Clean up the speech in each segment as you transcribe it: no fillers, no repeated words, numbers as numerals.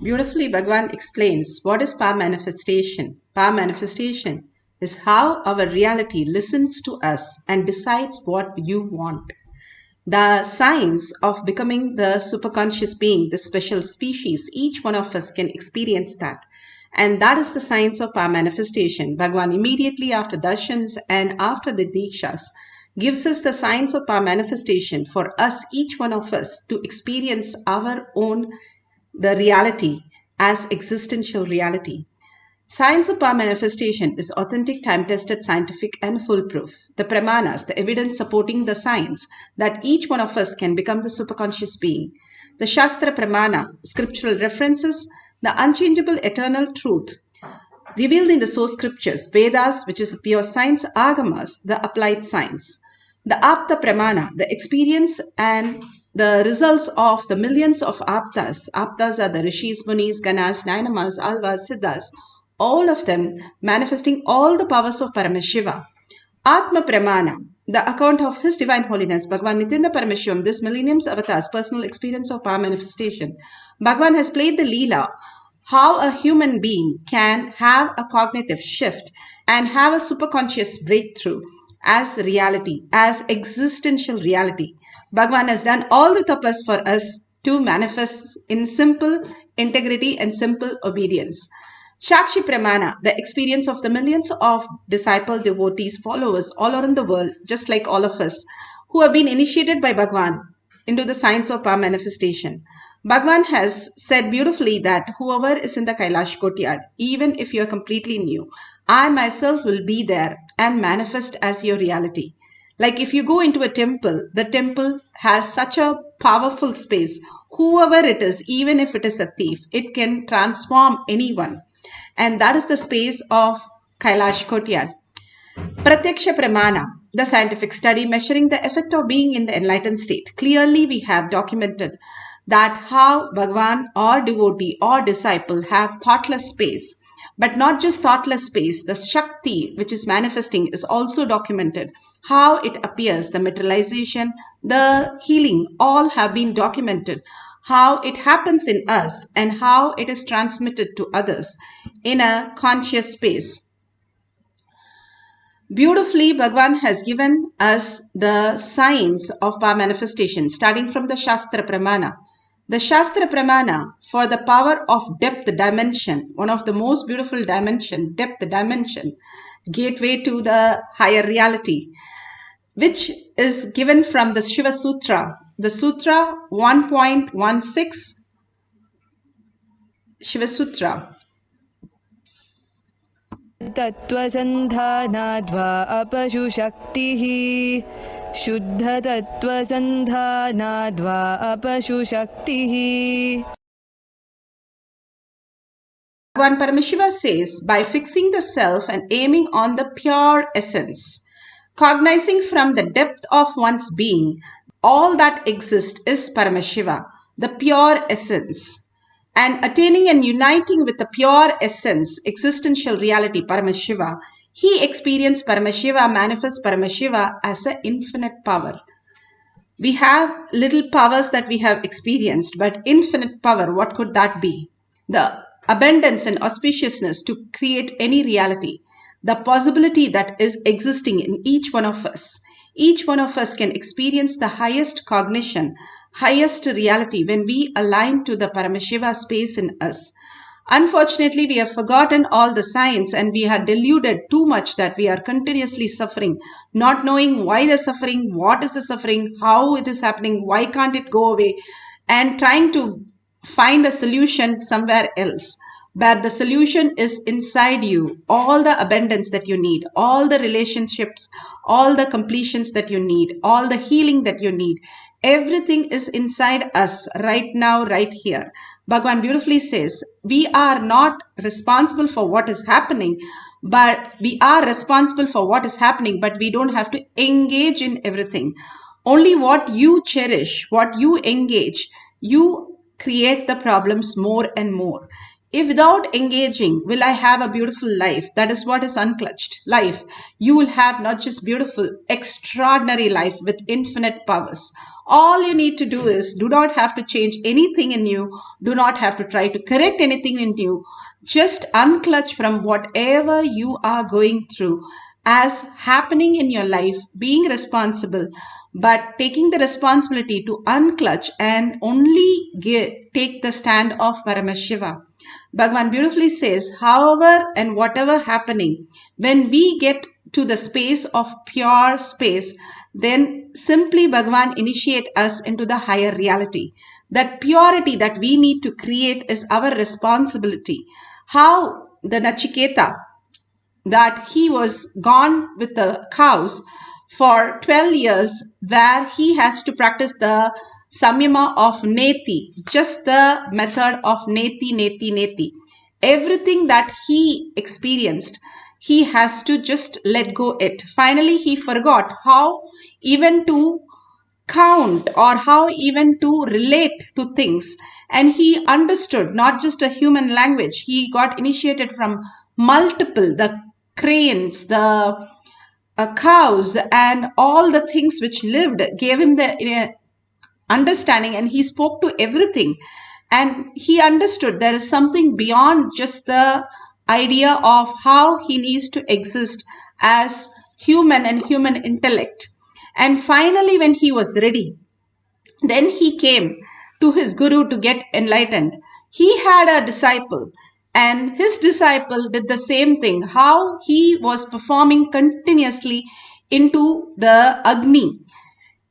Beautifully, Bhagavan explains what is power manifestation. Power manifestation is how our reality listens to us and decides what you want. The science of becoming the superconscious being, the special species, each one of us can experience that. And that is the science of power manifestation. Bhagavan immediately after darshans and after the dikshas gives us the science of power manifestation for us, each one of us, to experience our own the reality as existential reality. Science of power manifestation is authentic, time-tested, scientific, and foolproof. The pramanas, the evidence supporting the science that each one of us can become the superconscious being. The Shastra Pramana, scriptural references, the unchangeable eternal truth revealed in the source scriptures, Vedas, which is pure science, Agamas, the applied science. The Apta Pramana, the experience and the results of the millions of Aptas. Aptas are the Rishis, Munis, Ganas, Nainamas, Alvas, Siddhas, all of them manifesting all the powers of Paramashiva. Atma Pramana, the account of His Divine Holiness, Bhagavan Nithyananda Paramashivam, this millennium's avatar's personal experience of power manifestation. Bhagavan has played the Leela, how a human being can have a cognitive shift and have a superconscious breakthrough as reality, as existential reality. Bhagavan has done all the tapas for us to manifest in simple integrity and simple obedience. Shakshi Pramana, the experience of the millions of disciple, devotees, followers all around the world, just like all of us, who have been initiated by Bhagavan into the science of power manifestation. Bhagavan has said beautifully that whoever is in the Kailash courtyard, even if you are completely new, I myself will be there and manifest as your reality. Like if you go into a temple, the temple has such a powerful space. Whoever it is, even if it is a thief, it can transform anyone. And that is the space of Kailash courtyard. Pratyaksha Pramana, the scientific study measuring the effect of being in the enlightened state. Clearly, we have documented that how Bhagavan or devotee or disciple have thoughtless space. But not just thoughtless space, the Shakti which is manifesting is also documented. How it appears, the materialization, the healing, all have been documented. How it happens in us and how it is transmitted to others in a conscious space. Beautifully, Bhagavan has given us the science of power manifestation, starting from the Shastra Pramana. The Shastra Pramana for the power of depth dimension, one of the most beautiful dimension, depth dimension, gateway to the higher reality, which is given from the Shiva Sutra. The Sutra 1.16, Shiva Sutra. तत्त्वसन्धानाद्वा अपशुशक्तिः शुद्धतत्त्वसन्धानाद्वा अपशुशक्तिः. Bhagavan Paramashiva says, by fixing the self and aiming on the pure essence, cognizing from the depth of one's being that all that exists is Paramashiva, the pure essence, and attaining and uniting with the pure essence, existential reality, Paramashiva, he experienced Paramashiva, manifests Paramashiva as an infinite power. We have little powers that we have experienced, but infinite power, what could that be? The abundance and auspiciousness to create any reality, the possibility that is existing in each one of us. Each one of us can experience the highest cognition, highest reality when we align to the Paramashiva space in us. Unfortunately, we have forgotten all the science and we are deluded too much that we are continuously suffering, not knowing why the suffering, what is the suffering, how it is happening, why can't it go away, and trying to find a solution somewhere else. But the solution is inside you. All the abundance that you need, all the relationships, all the completions that you need, all the healing that you need, everything is inside us right now, right here. Bhagavan beautifully says, we are not responsible for what is happening, but we are responsible for what is happening, but we don't have to engage in everything. Only what you cherish, what you engage, you create the problems more and more. If without engaging, will I have a beautiful life? That is what is unclutched life. You will have not just beautiful, extraordinary life with infinite powers. All you need to do is, do not have to change anything in you, do not have to try to correct anything in you. Just unclutch from whatever you are going through as happening in your life, being responsible, but taking the responsibility to unclutch and only take the stand of Paramashiva. Bhagavan beautifully says, however and whatever happening, when we get to the space of pure space, then simply Bhagavan initiate us into the higher reality. That purity that we need to create is our responsibility. How the Nachiketa, that he was gone with the cows for 12 years, where he has to practice the samyama of neti, just the method of neti, neti, neti. Everything that he experienced, he has to just let go it. Finally, he forgot how even to count or how even to relate to things. And he understood not just a human language. He got initiated from multiple, the cranes, the cows, and all the things which lived gave him the understanding, and he spoke to everything. And he understood there is something beyond just the idea of how he needs to exist as human and human intellect. And finally, when he was ready, then he came to his guru to get enlightened. He had a disciple, and his disciple did the same thing. How he was performing continuously into the Agni.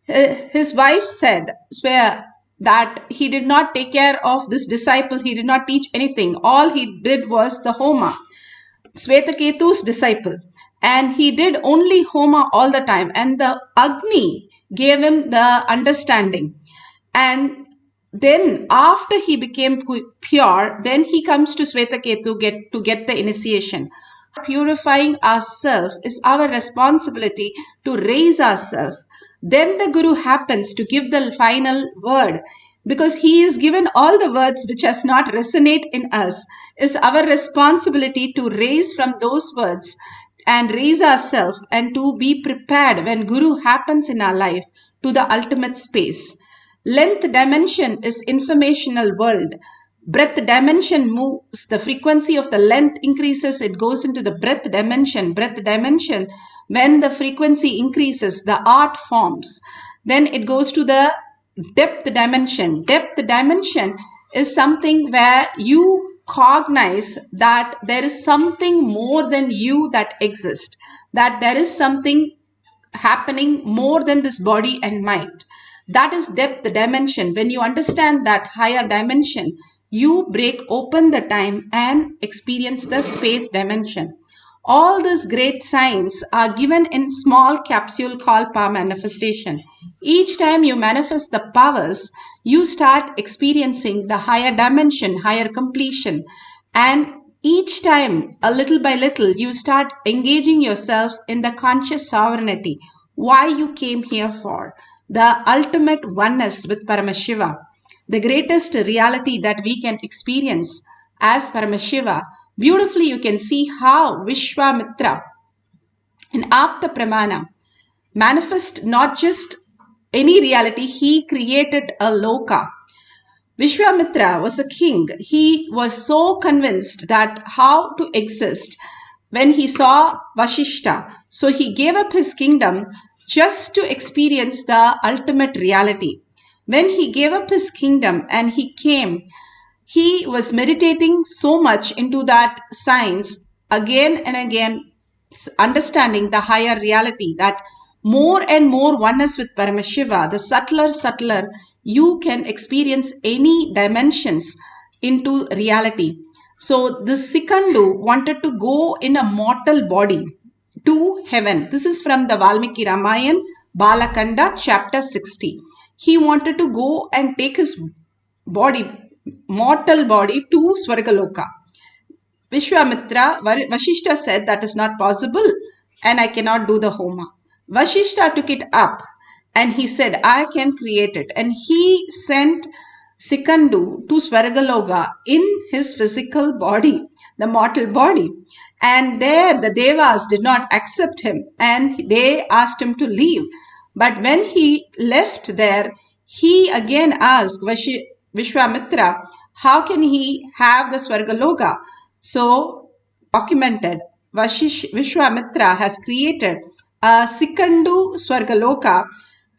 His wife said, swear, that he did not take care of this disciple. He did not teach anything. All he did was the Homa. Svetaketu's disciple, and he did only Homa all the time, and the Agni gave him the understanding. And then after he became pure, then he comes to Svetaketu to get the initiation. Purifying ourselves is our responsibility to raise ourselves. Then the Guru happens to give the final word, because he is given all the words which has not resonate in us. Is our responsibility to raise from those words and raise ourselves, and to be prepared when Guru happens in our life to the ultimate space. Length dimension is informational world. Breadth dimension moves. The frequency of the length increases, it goes into the breadth dimension. Breadth dimension, when the frequency increases, the art forms. Then it goes to the depth dimension. Depth dimension is something where you cognize that there is something more than you that exists, that there is something happening more than this body and mind. That is depth dimension. When you understand that higher dimension, you break open the time and experience the space dimension. All these great signs are given in small capsule called power manifestation. Each time you manifest the powers, you start experiencing the higher dimension, higher completion. And each time, a little by little, you start engaging yourself in the conscious sovereignty. Why you came here for. The ultimate oneness with Paramashiva. The greatest reality that we can experience as Paramashiva. Beautifully, you can see how Vishwamitra in Apta Pramana manifest not just any reality, he created a loka. Vishwamitra was a king. He was so convinced that how to exist when he saw Vashishta. So he gave up his kingdom just to experience the ultimate reality. When he gave up his kingdom and he came, he was meditating so much into that science again and again, understanding the higher reality, that more and more oneness with Paramashiva, the subtler, you can experience any dimensions into reality. So this Sikandu wanted to go in a mortal body to heaven. This is from the Valmiki Ramayana, Balakanda, chapter 60. He wanted to go and take his body, mortal body, to Swargaloka. Vishwamitra, Vashishta said that is not possible and I cannot do the Homa. Vashishta took it up and he said, I can create it. And he sent Sikandu to Swargaloka in his physical body, the mortal body. And there the Devas did not accept him and they asked him to leave. But when he left there, He again asked Vishwamitra, how can he have the Swargaloka? So, documented, Vishwamitra has created a Sikandu Swargaloka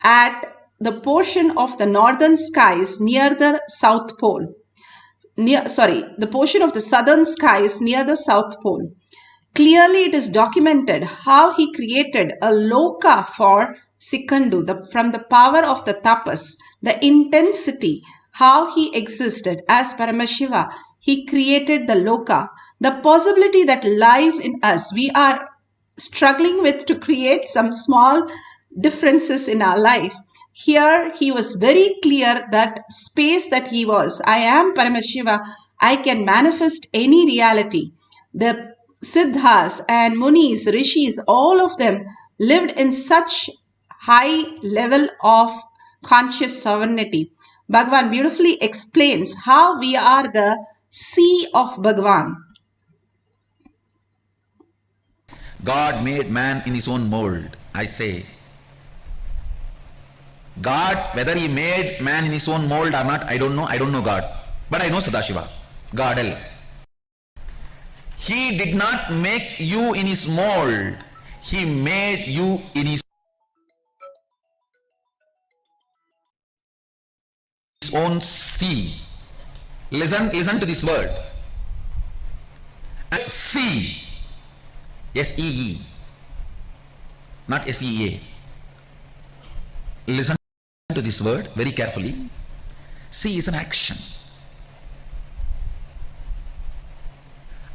at the portion of the northern skies near the South Pole. The portion of the southern skies near the South Pole. Clearly, it is documented how he created a loka for Sikandu from the power of the tapas, the intensity, how he existed as Paramashiva. He created the loka, the possibility that lies in us. We are struggling with to create some small differences in our life. Here he was very clear that space that he was, I am Paramashiva, I can manifest any reality. The Siddhas and Munis, Rishis, all of them lived in such high level of conscious sovereignty. Bhagavan beautifully explains how we are the sea of Bhagavan. God made man in his own mold, I say. God, whether he made man in his own mold or not, I don't know. I don't know God. But I know Sadashiva, God L. He did not make you in his mold. He made you in his own sea. Listen to this word. Sea. S-E-E. Not S-E-A. Listen to this word very carefully. See is an action.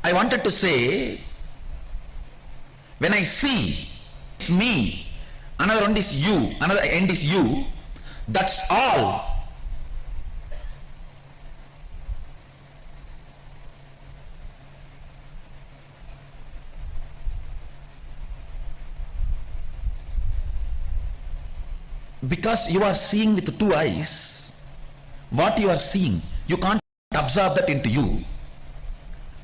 I wanted to say, when I see, it's me, another end is you, another end is you, that's all. Because you are seeing with two eyes, what you are seeing, you can't absorb that into you.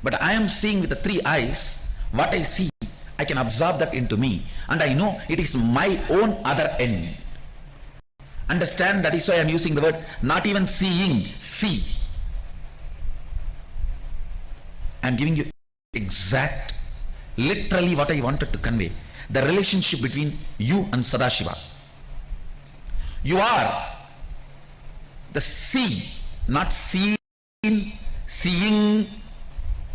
But I am seeing with the three eyes, what I see, I can absorb that into me. And I know it is my own other end. Understand, that is why I am using the word, not even seeing, see. I am giving you exact, literally what I wanted to convey. The relationship between you and Sadashiva. You are the see, not seen, seeing,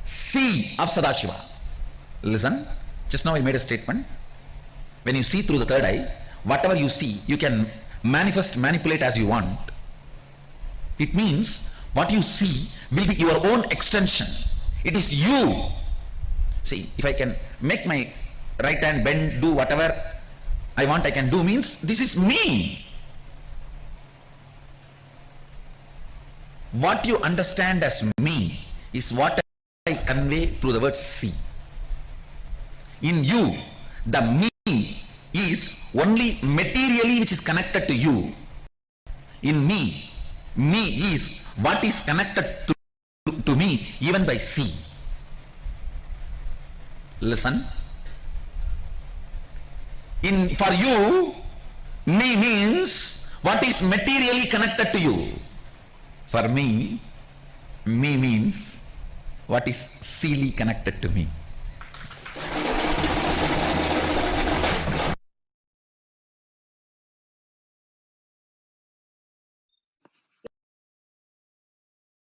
see of Sadashiva. Listen, just now I made a statement. When you see through the third eye, whatever you see, you can manifest, manipulate as you want. It means what you see will be your own extension. It is you. See, if I can make my right hand bend, do whatever I want I can do, means this is me. What you understand as me is what I convey through the word see. In you, the me is only materially which is connected to you. In me is what is connected to me even by see. Listen. For you, me means what is materially connected to you. For me means what is seely connected to me.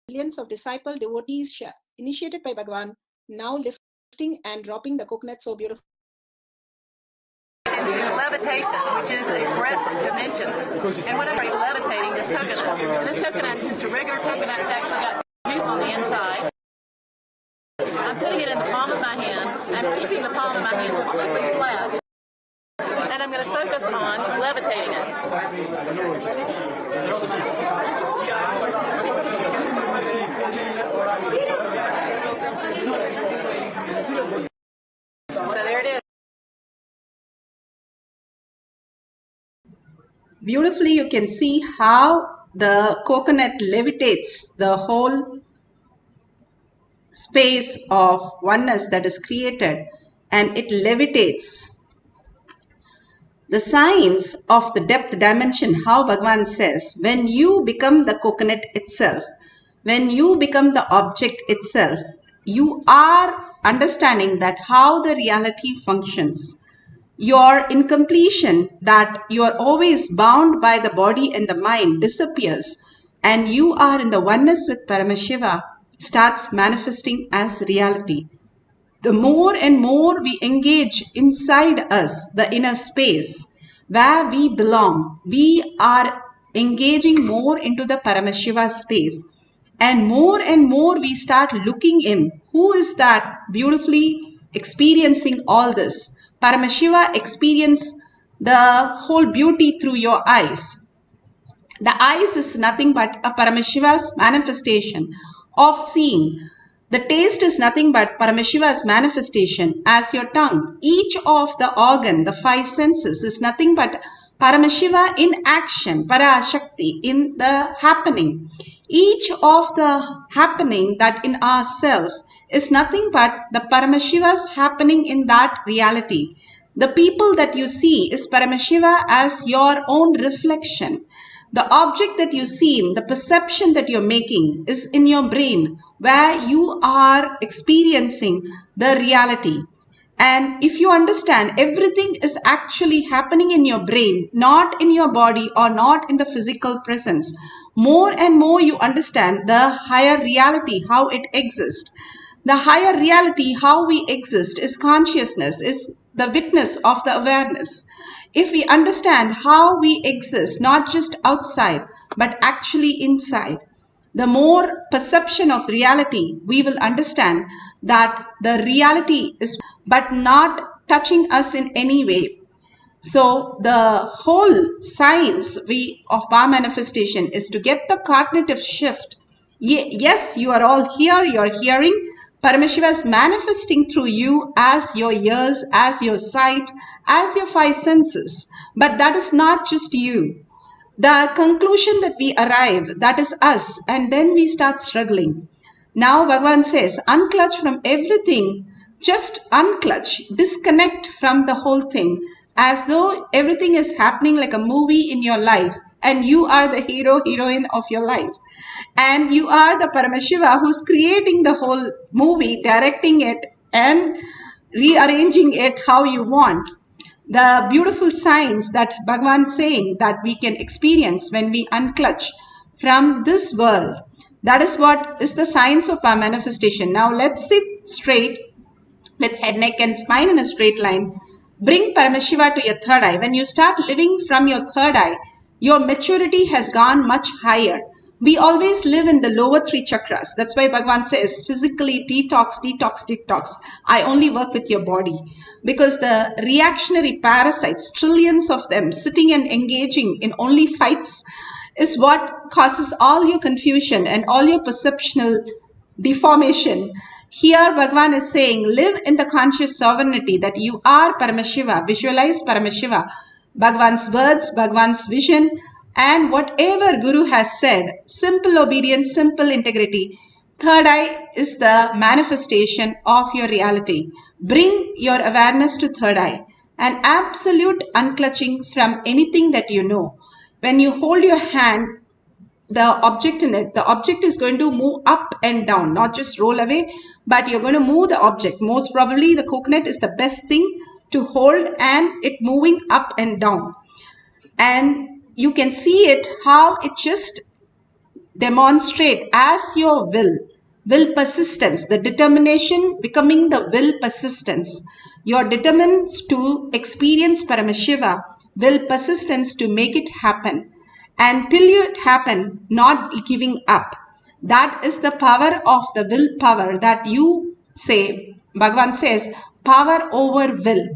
Millions of disciple devotees share, initiated by Bhagavan, now lifting and dropping the coconut so beautiful. Into levitation, which is a breath dimension. And whenever you're levitating this coconut, and this coconut is just a regular coconut, it's actually got juice on the inside. I'm putting it in the palm of my hand. I'm keeping the palm of my hand completely flat. And I'm going to focus on levitating it. So there it is. Beautifully, you can see how the coconut levitates the whole space of oneness that is created, and it levitates. The science of the depth dimension, how Bhagavan says, when you become the coconut itself, when you become the object itself, you are understanding that how the reality functions. Your incompletion, that you are always bound by the body and the mind, disappears, and you are in the oneness with Paramashiva, starts manifesting as reality. The more and more we engage inside us, the inner space where we belong, we are engaging more into the Paramashiva space. And more we start looking in. Who is that beautifully experiencing all this? Paramashiva experience the whole beauty through your eyes. The eyes is nothing but a Paramashiva's manifestation of seeing. The taste is nothing but Paramashiva's manifestation as your tongue. Each of the organ, the five senses, is nothing but Paramashiva in action, Parashakti, in the happening. Each of the happening that in ourself is nothing but the Paramashiva's happening in that reality. The people that you see is Paramashiva as your own reflection. The object that you see, the perception that you're making is in your brain where you are experiencing the reality. And if you understand, everything is actually happening in your brain, not in your body or not in the physical presence. More and more you understand the higher reality, how it exists. The higher reality, how we exist, is consciousness, is the witness of the awareness. If we understand how we exist, not just outside, but actually inside, the more perception of reality, we will understand that the reality is but not touching us in any way. So the whole science of power manifestation is to get the cognitive shift. Yes, you are all here, you are hearing. Paramashiva is manifesting through you as your ears, as your sight, as your five senses. But that is not just you. The conclusion that we arrive, that is us, and then we start struggling. Now Bhagavan says, unclutch from everything, just unclutch, disconnect from the whole thing, as though everything is happening like a movie in your life, and you are the hero, heroine of your life. And you are the Paramashiva who's creating the whole movie, directing it and rearranging it how you want. The beautiful science that Bhagavan is saying that we can experience when we unclutch from this world. That is what is the science of our manifestation. Now let's sit straight with head, neck and spine in a straight line. Bring Paramashiva to your third eye. When you start living from your third eye, your maturity has gone much higher. We always live in the lower three chakras. That's why Bhagavan says physically detox, detox, detox. I only work with your body. Because the reactionary parasites, trillions of them sitting and engaging in only fights, is what causes all your confusion and all your perceptual deformation. Here Bhagavan is saying, live in the conscious sovereignty that you are Paramashiva. Visualize Paramashiva. Bhagavan's words, Bhagavan's vision, and whatever Guru has said, simple obedience, simple integrity. Third eye is the manifestation of your reality. Bring your awareness to third eye. An absolute unclutching from anything that you know. When you hold your hand, the object in it, the object is going to move up and down, not just roll away, but you're going to move the object. Most probably the coconut is the best thing to hold and it moving up and down. And you can see it, how it just demonstrate as your will persistence, the determination becoming the will persistence. You're determined to experience Paramashiva, will persistence to make it happen. And till it happen, not giving up. That is the power of the willpower that you say, Bhagavan says, power over will.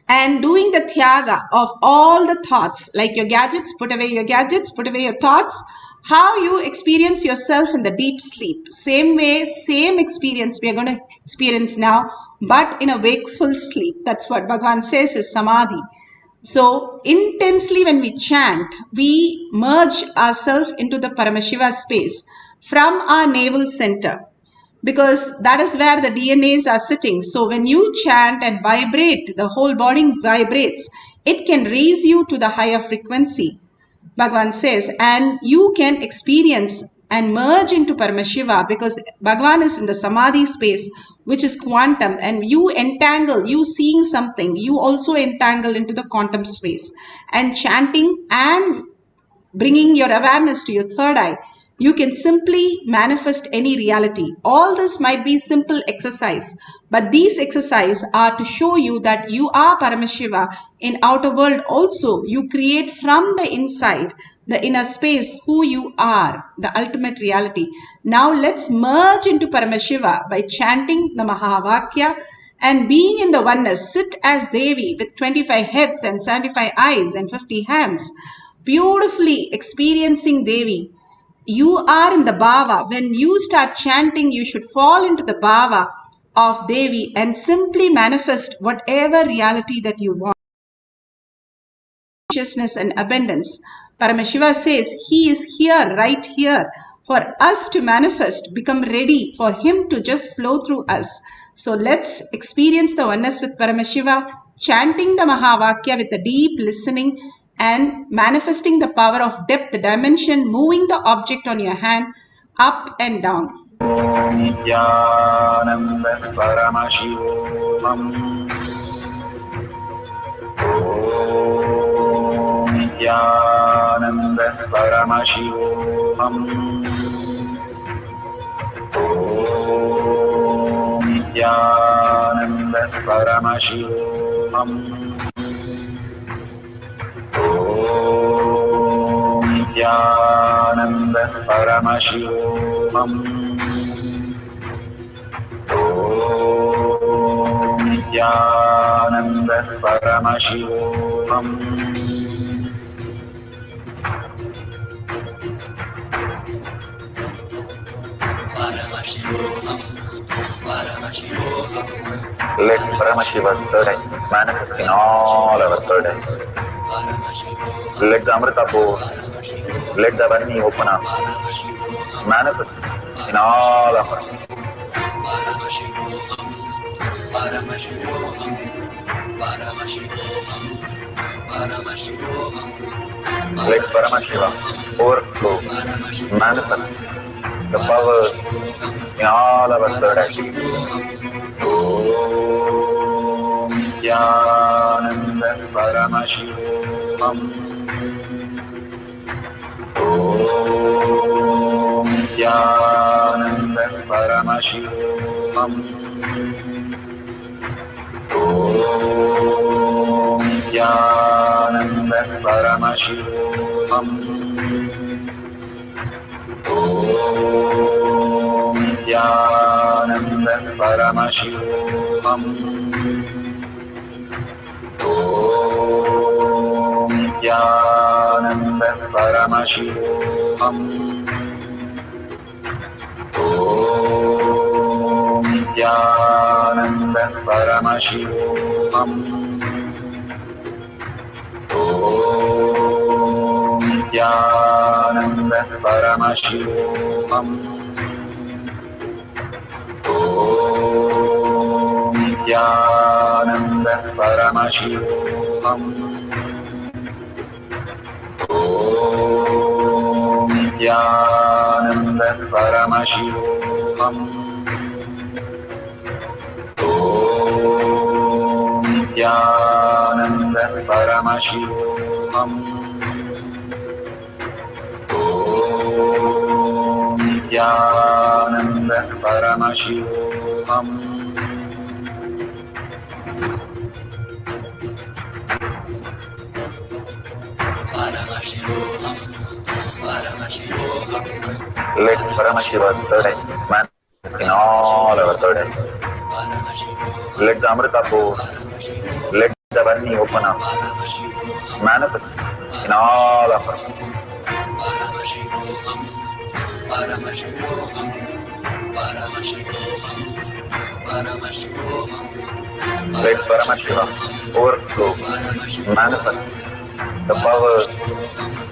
And doing the tyaga of all the thoughts, like your gadgets, put away your gadgets, put away your thoughts, how you experience yourself in the deep sleep. Same way, same experience we are going to experience now, but in a wakeful sleep. That's what Bhagavan says is samadhi. So intensely when we chant, we merge ourselves into the Paramashiva space from our navel center. Because that is where the DNAs are sitting. So when you chant and vibrate, the whole body vibrates. It can raise you to the higher frequency. Bhagavan says, and you can experience and merge into Paramashiva because Bhagavan is in the Samadhi space, which is quantum, and you entangle, you seeing something, you also entangle into the quantum space. And chanting and bringing your awareness to your third eye, you can simply manifest any reality. All this might be simple exercise, but these exercises are to show you that you are Paramashiva in outer world also. You create from the inside, the inner space, who you are, the ultimate reality. Now let's merge into Paramashiva by chanting the Mahavakya and being in the oneness. Sit as Devi with 25 heads and 75 eyes and 50 hands, beautifully experiencing Devi. You are in the bhava. When you start chanting, you should fall into the bhava of Devi and simply manifest whatever reality that you want. Consciousness and abundance. Paramashiva says he is here, right here, for us to manifest, become ready for him to just flow through us. So let's experience the oneness with Paramashiva, chanting the Mahavakya with a deep listening and manifesting the power of depth, the dimension, moving the object on your hand up and down. Nithyananda Paramashivoham. Nithyananda Paramashivoham. Nithyananda Paramashivoham. Nithyananda Paramashivoham. Nithyananda Paramashivoham. Let Paramashiva's third eye manifest in all our third eyes. Let the Amrita pour, let the Vani open up, manifest in all of us. Let Paramashiva overflow, manifest the powers in all our third eyes. Om Nithyananda Paramashivoham. Om Nithyananda Paramashivoham. Om Nithyananda Paramashivoham. Om Nithyananda Paramashivoham. Om Nithyananda Paramashivoham. Om Nithyananda Paramashivoham. Om Nithyananda Paramashivoham. Om Nithyananda Paramashivoham. Om Nithyananda Paramashivoham. Om Nithyananda Paramashivoham. Om Nithyananda Paramashivoham. Let Paramashiva's third eye manifest in all our third eyes. Let the Amrita pour, let the Vani open up, manifest in all of us. Let Paramashiva overflow, manifest the powers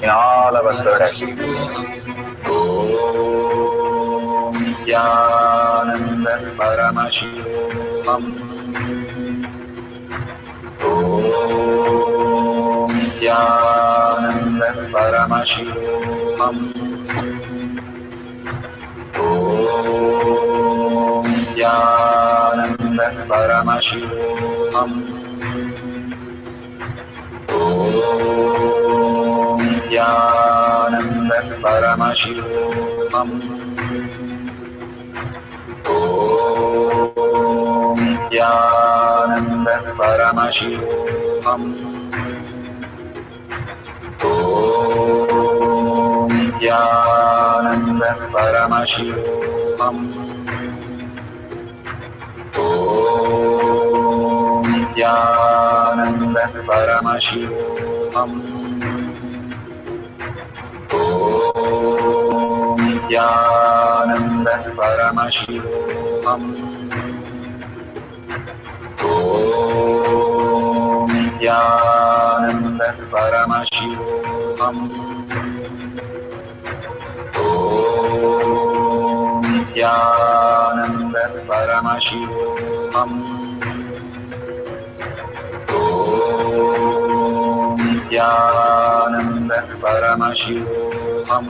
in all our third eyes. Om Nithyananda Paramashivoham. Om Nithyananda Paramashivoham. Om Nithyananda Paramashivoham. Om Nithyananda Paramashivoham. Om Nithyananda Paramashivoham. Om Nithyananda Paramashivoham. Om Nithyananda Paramashivoham. Om Nithyananda Paramashivoham. Om Nithyananda Paramashivoham. Om Nithyananda Paramashivoham. Om Nithyananda Paramashivoham. Om Nithyananda Paramashivoham.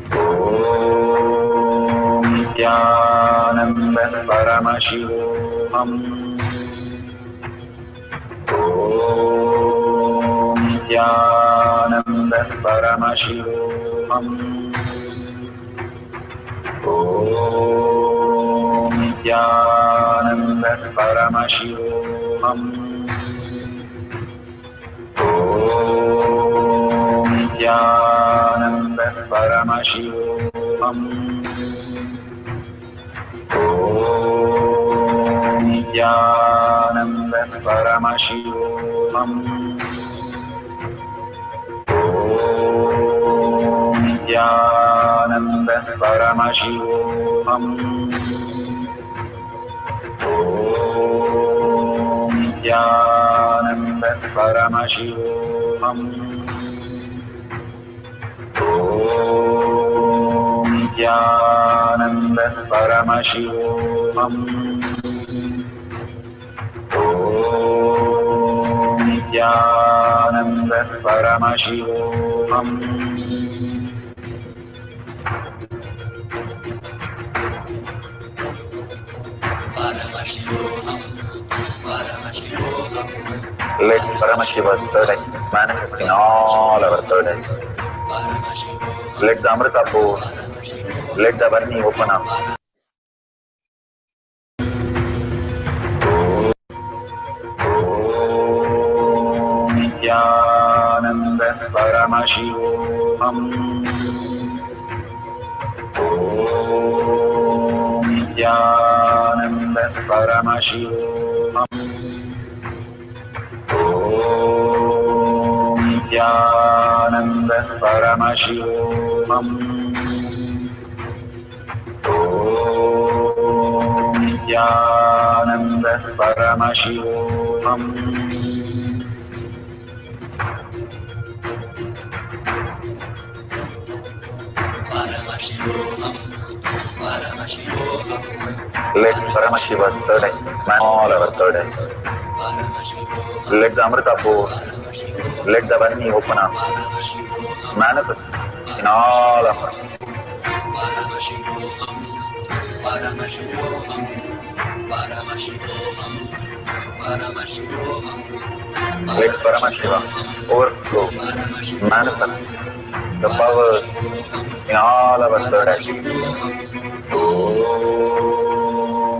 Om Nithyananda Paramashivoham. Om Nithyananda Paramashivoham. Om Nithyananda Paramashivoham. Om Nithyananda Paramashivoham. Om Nithyananda Paramashivoham. Om Nithyananda Paramashivoham. Om Nithyananda Paramashivoham. Om Nithyananda Paramashivoham. Let Paramashiva's third eye manifest in all our third eyes. Let the Amrita pour, let the Varni open up. Om Nithyananda Paramashivoham. Om Nithyananda Paramashivoham. Om Nithyananda Paramashivoham. Om Nithyananda Paramashivoham. Let Paramashiva's third eye man all our third eyes. Let the Amrita pour, let the Varni open up, manifest in all of us. Let Paramashiva overflow, manifest the powers in all our third eyes. Om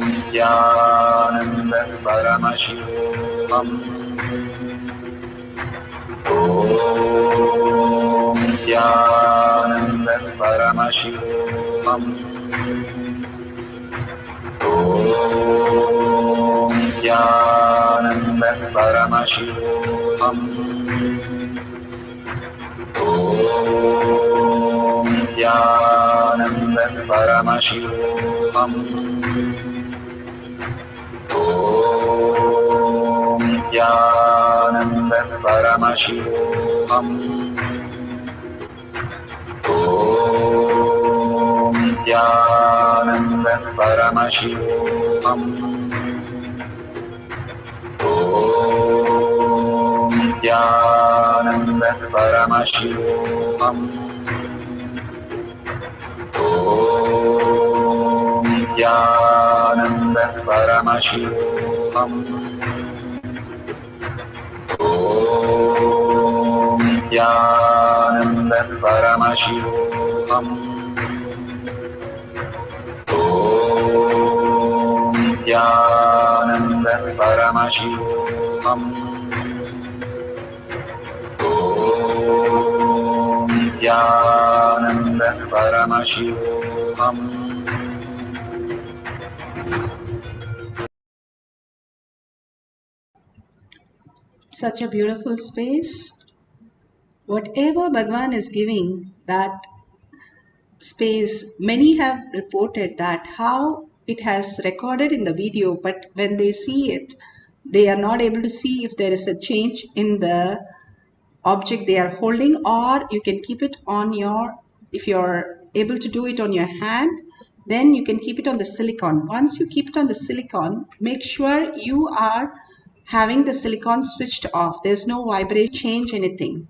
Nithyananda Paramashivoham. Om Nithyananda Paramashivoham. Om Nithyananda Paramashivoham. Om Nithyananda Paramashivoham. Om Nithyananda Paramashivoham. Om Nithyananda Paramashivoham. Om Nithyananda Paramashivoham. Om Nithyananda Paramashivoham. Om Nithyananda Paramashivoham. Om Nithyananda Paramashivoham. Om Nithyananda Paramashivoham. Such a beautiful space. Whatever Bhagwan is giving, that space, many have reported that how it has recorded in the video, but when they see it, they are not able to see if there is a change in the object they are holding, or you can keep it on your, if you're able to do it on your hand, then you can keep it on the silicon. Once you keep it on the silicon, make sure you are having the silicon switched off. There's no vibration, change anything.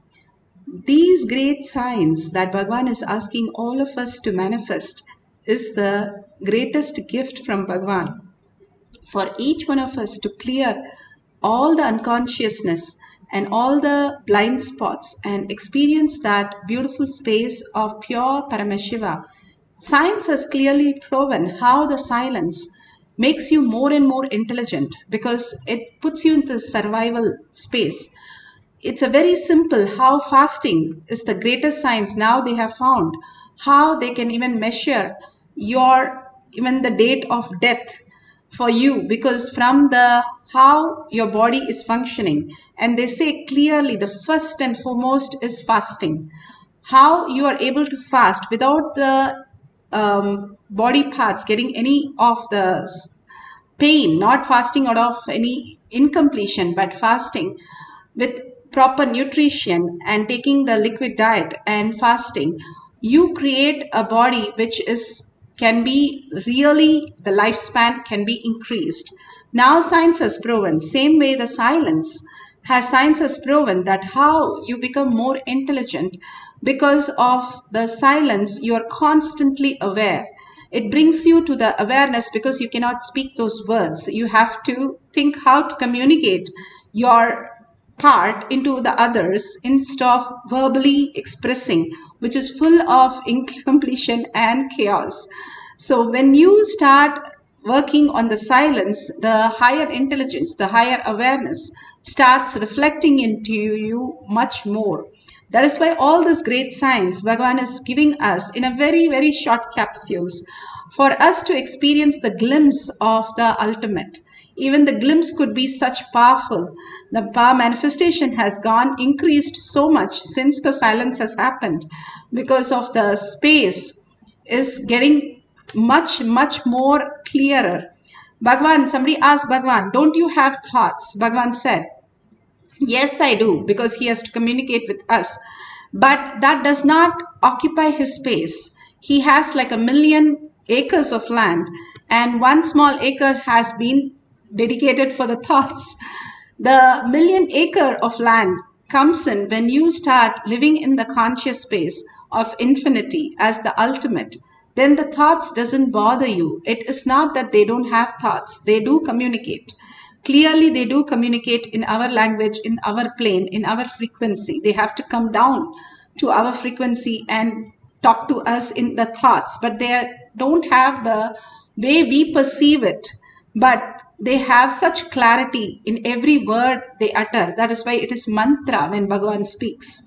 These great signs that Bhagwan is asking all of us to manifest is the greatest gift from Bhagwan for each one of us to clear all the unconsciousness and all the blind spots and experience that beautiful space of pure Paramashiva. Science has clearly proven how the silence makes you more and more intelligent because it puts you into the survival space. It's a very simple how fasting is the greatest science. Now they have found how they can even measure your, even the date of death for you, because from the how your body is functioning, and they say clearly the first and foremost is fasting. How you are able to fast without the body parts getting any of the pain, not fasting out of any incompletion, but fasting with proper nutrition and taking the liquid diet and fasting, you create a body which is can be really, the lifespan can be increased. Now science has proven, same way the silence has, science has proven that how you become more intelligent because of the silence. You are constantly aware. It brings you to the awareness because you cannot speak those words. You have to think how to communicate your part into the others instead of verbally expressing, which is full of incompletion and chaos. So when you start working on the silence, the higher intelligence, the higher awareness starts reflecting into you much more. That is why all this great science Bhagavan is giving us in a very, very short capsules for us to experience the glimpse of the ultimate. Even the glimpse could be such powerful. The power manifestation has gone increased so much since the silence has happened, because of the space is getting much, much more clearer. Bhagwan, somebody asked Bhagwan, don't you have thoughts? Bhagwan said, yes, I do, because he has to communicate with us. But that does not occupy his space. He has like 1,000,000 acres of land, and one small acre has been dedicated for the thoughts. The 1,000,000 acre of land comes in when you start living in the conscious space of infinity as the ultimate. Then the thoughts doesn't bother you. It is not that they don't have thoughts. They do communicate. Clearly, they do communicate in our language, in our plane, in our frequency. They have to come down to our frequency and talk to us in the thoughts, but they don't have the way we perceive it. But they have such clarity in every word they utter. That is why it is mantra when Bhagavan speaks.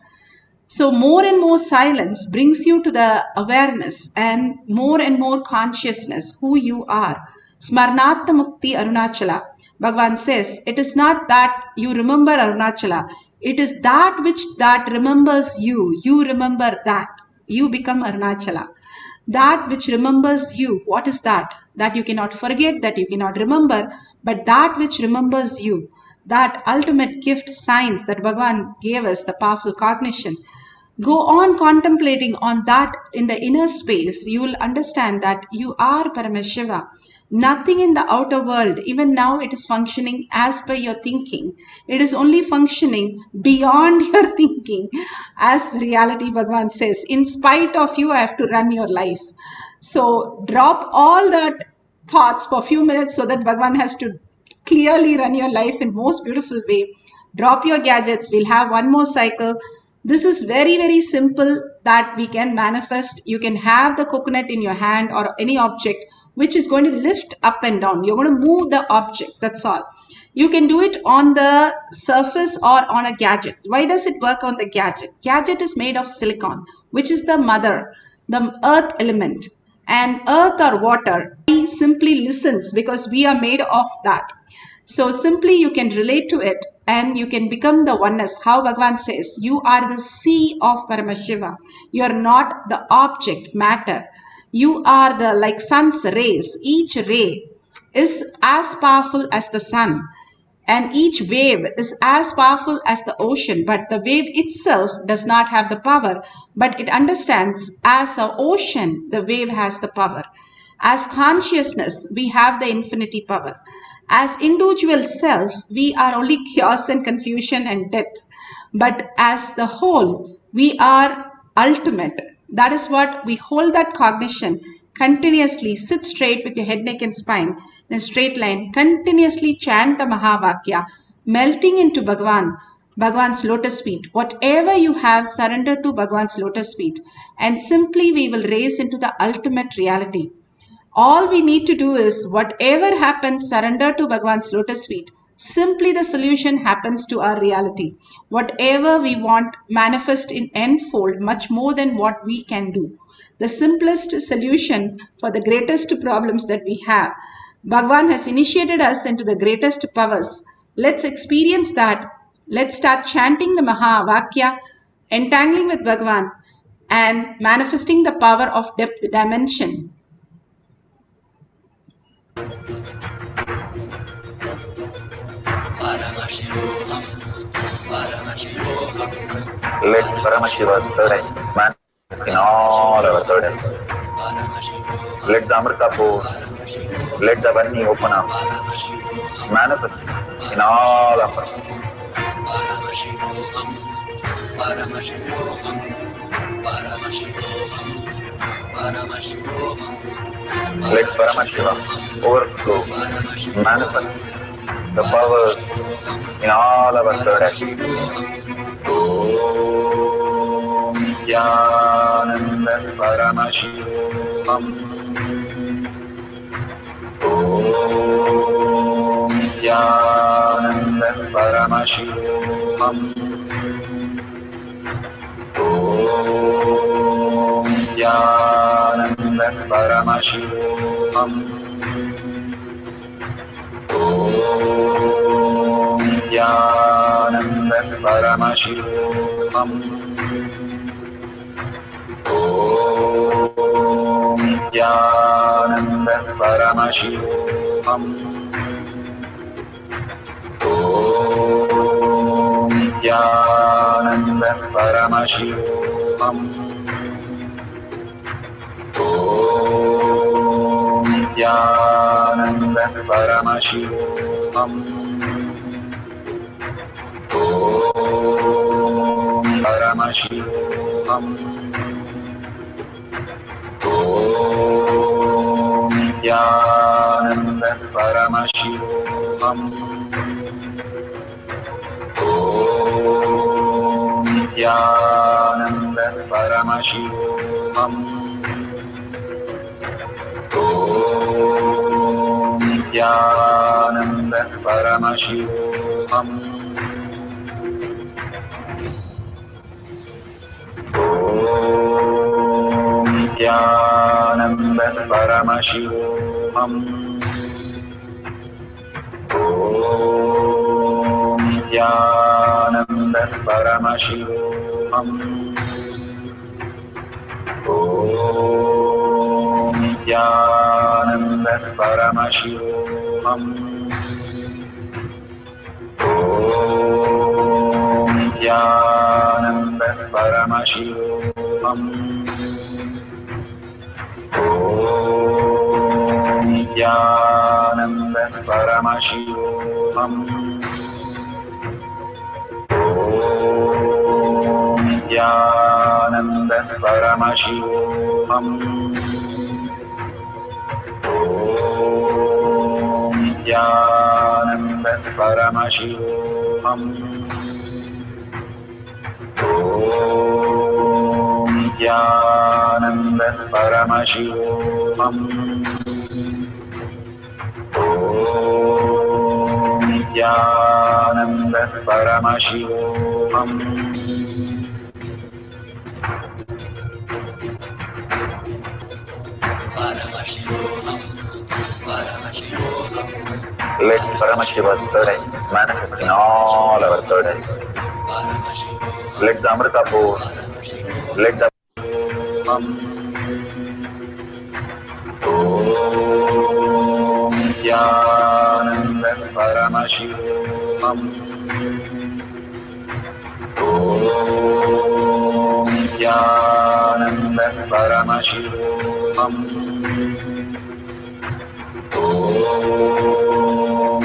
So more and more silence brings you to the awareness and more consciousness who you are. Smarnatma Mukti Arunachala. Bhagavan says, it is not that you remember Arunachala. It is that which that remembers you. You remember that. You become Arunachala. That which remembers you. What is that? That you cannot forget, that you cannot remember, but that which remembers you. That ultimate gift, science that Bhagavan gave us, the powerful cognition. Go on contemplating on that in the inner space. You will understand that you are Paramashiva. Nothing in the outer world, even now it is functioning as per your thinking. It is only functioning beyond your thinking. As reality, Bhagavan says, in spite of you, I have to run your life. So drop all that thoughts for a few minutes so that Bhagavan has to clearly run your life in most beautiful way. Drop your gadgets. We'll have one more cycle. This is very, very simple that we can manifest. You can have the coconut in your hand or any object which is going to lift up and down. You're going to move the object. That's all. You can do it on the surface or on a gadget. Why does it work on the gadget? Gadget is made of silicon, which is the mother, the earth element. And earth or water simply listens because we are made of that. So simply you can relate to it and you can become the oneness. How Bhagavan says, you are the sea of Paramashiva. You are not the object, matter. You are the like sun's rays. Each ray is as powerful as the sun. And each wave is as powerful as the ocean, but the wave itself does not have the power, but it understands as the ocean, the wave has the power. As consciousness, we have the infinity power. As individual self, we are only chaos and confusion and death. But as the whole, we are ultimate. That is what we hold that cognition continuously. Sit straight with your head, neck and spine in a straight line. Continuously chant the Mahavakya, melting into Bhagavan's lotus feet. Whatever you have, surrender to Bhagavan's lotus feet. And simply we will raise into the ultimate reality. All we need to do is whatever happens, surrender to Bhagavan's lotus feet. Simply the solution happens to our reality. Whatever we want, manifest in n-fold, much more than what we can do. The simplest solution for the greatest problems that we have. Bhagavan has initiated us into the greatest powers. Let's experience that. Let's start chanting the Mahavakya, entangling with Bhagavan and manifesting the power of depth dimension. Paramashivoham, Paramashivoham. Let Paramashiva's third eye manifest in all our third eyes. Let the Amrita pour, let the Varni open up, manifest in all of us. Paramashivoham, Paramashivoham, Paramashivoham, Paramashivoham. Let Paramashiva overflow, manifest the powers in all our third eyes. Om Nithyananda Paramashivam. Om Nithyananda Paramashivam. Om Nithyananda Paramashivam. Om Nithyananda Paramashivoham. Om Nithyananda Paramashivoham. Om Nithyananda Paramashivoham. Om Nithyananda Paramashivoham. Om Paramashivoham. Om Nithyananda Paramashivoham. Om Nithyananda Paramashivoham. Om Nithyananda Paramashivoham. Om Nithyananda Paramashivoham. Om Nithyananda Paramashivoham. Om Nithyananda Paramashivoham. Om Nithyananda Paramashivoham. Om Nithyananda Paramashivoham. Om Nithyananda Paramashivoham. Om Nithyananda Paramashivoham. Om Nithyananda Paramashivoham. Om Nithyananda Paramashivoham. Let Paramashiva's third eye manifest in all our third eyes. Let the Amrita pour, let the Om Nithyananda Paramashivoham. Om Nithyananda Paramashivoham. Om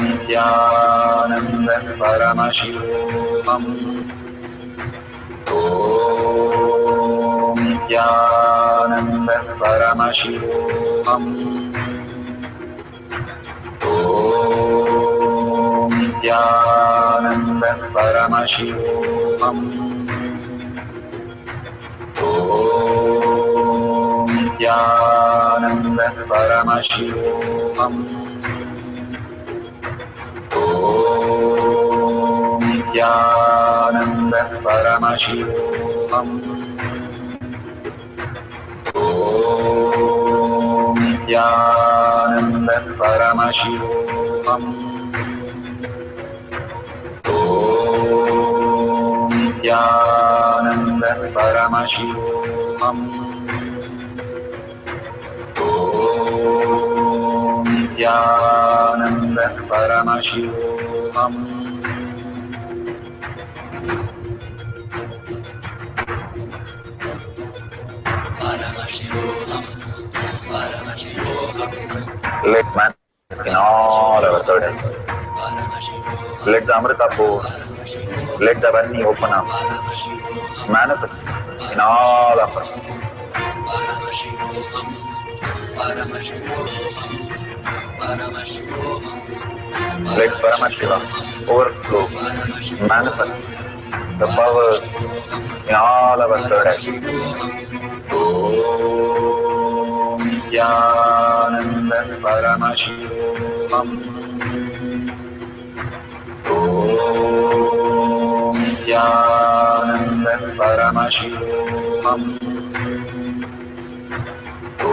Nithyananda Paramashivoham. Om Nithyananda Paramashivoham. Om Nithyananda Paramashivoham. Om Nithyananda Paramashivoham. Om Nithyananda Paramashivoham. Om Nithyananda Paramashivoham. Om Nithyananda Paramashivoham. Om Nithyananda Paramashivoham. Let manifest in all our third eyes. Let the Amrita pour, let the Vani open up, manifest in all of us. Let Paramashiva overflow, manifest the powers in all our third eyes. Om Nithyananda Paramashivoham. Om Nithyananda Paramashivoham. Om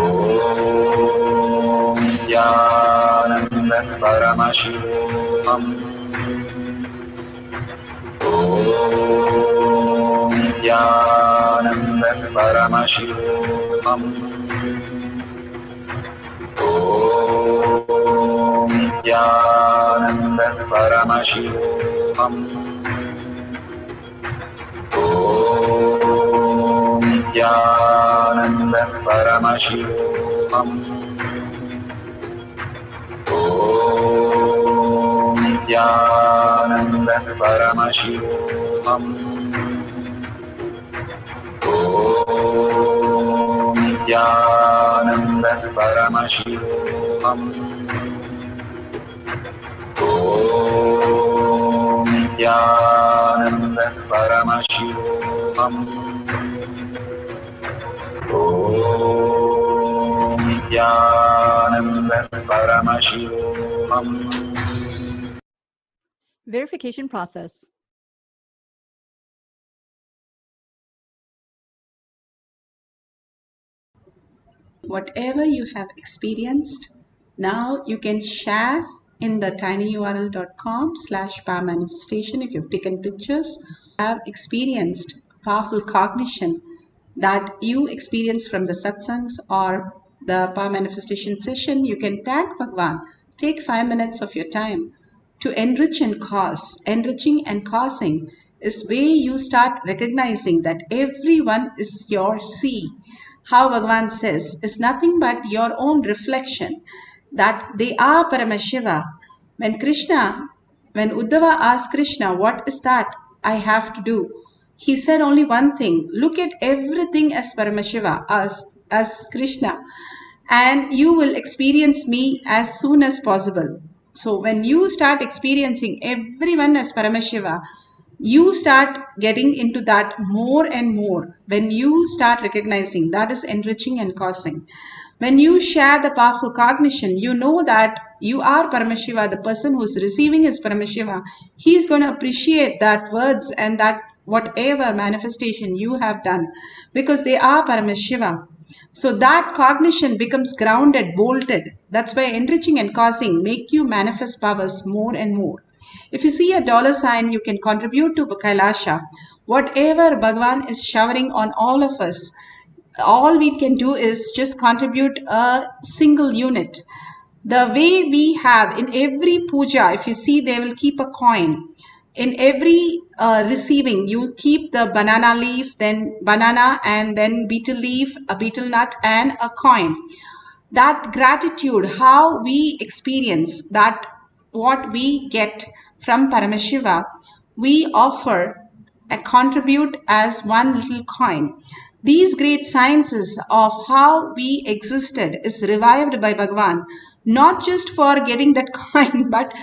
Nithyananda Paramashivoham. Om Nithyananda Paramashivoham. Om Nithyananda Paramashivoham. Om Nithyananda Paramashivoham. Om Nithyananda Paramashivoham. Om Nithyananda Paramashivoham. Om Nithyananda Paramashivoham. Om Nithyananda Paramashivoham. Verification process. Whatever you have experienced, now you can share in the tinyurl.com/power manifestation. If you've taken pictures, have experienced powerful cognition that you experience from the satsangs or the power manifestation session, you can thank Bhagwan. Take 5 minutes of your time to enrich and cause. Enriching and causing is where you start recognizing that everyone is your sea. How Bhagavan says, is nothing but your own reflection. that they are Paramashiva. When Uddhava asked Krishna, what is that I have to do? He said only one thing, look at everything as Paramashiva, as Krishna, and you will experience me as soon as possible. So when you start experiencing everyone as Paramashiva, you start getting into that more and more. When you start recognizing, that is enriching and causing. When you share the powerful cognition, you know that you are Paramashiva, the person who's receiving is Paramashiva. He's going to appreciate that words and that whatever manifestation you have done because they are Paramashiva. So that cognition becomes grounded, bolted. That's why enriching and causing make you manifest powers more and more. If you see a dollar sign, you can contribute to Kailasha. Whatever Bhagavan is showering on all of us, all we can do is just contribute a single unit. The way we have in every puja, if you see, they will keep a coin. In every receiving, you keep the banana leaf, then banana, and then betel leaf, a betel nut, and a coin. That gratitude, how we experience that, what we get from Paramashiva, we offer and contribute as one little coin. These great sciences of how we existed is revived by Bhagavan, not just for getting that coin, but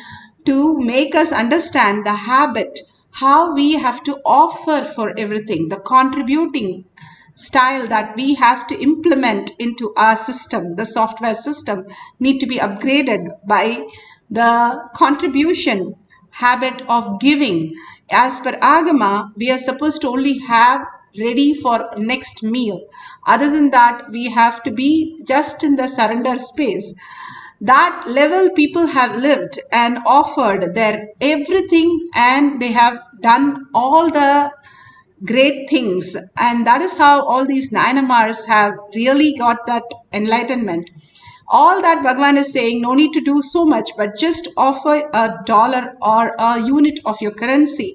to make us understand the habit, how we have to offer for everything, the contributing style that we have to implement into our system, the software system, need to be upgraded by the contribution habit of giving. As per Agama, we are supposed to only have ready for next meal. Other than that, we have to be just in the surrender space. That level people have lived and offered their everything, and they have done all the great things, and that is how all these Nayanamars have really got that enlightenment. All that Bhagavan is saying, no need to do so much, but just offer a dollar or a unit of your currency,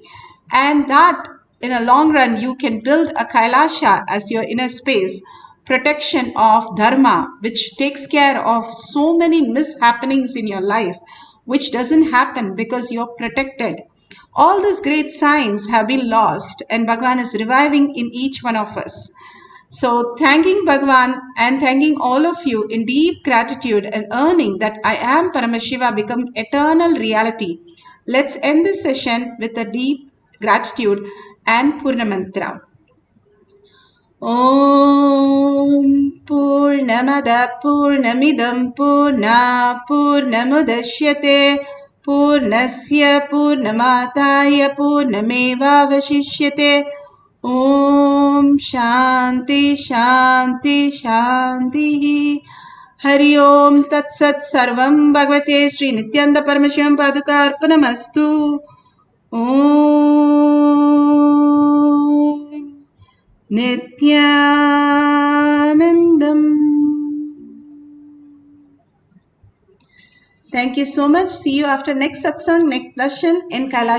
and that in a long run you can build a Kailasha as your inner space, protection of dharma, which takes care of so many mishappenings in your life, which doesn't happen because you're protected. All these great signs have been lost, and Bhagavan is reviving in each one of us. So thanking Bhagavan and thanking all of you in deep gratitude and earning that I am Paramashiva become eternal reality. Let's end this session with a deep gratitude and Purna Mantra. Om Purnamada Purnamidam Purna Purnamudashyate Purnasya Purnamataya Purnameva Vashishyate. Om Shanti Shanti Shanti. Hari Om Tat Sat Sarvam Bhagavate Sri Nithyananda Paramashivam Paduka Arpanamastu. Om Nithyanandam. Thank you so much. See you after next satsang, next darshan in Kailash.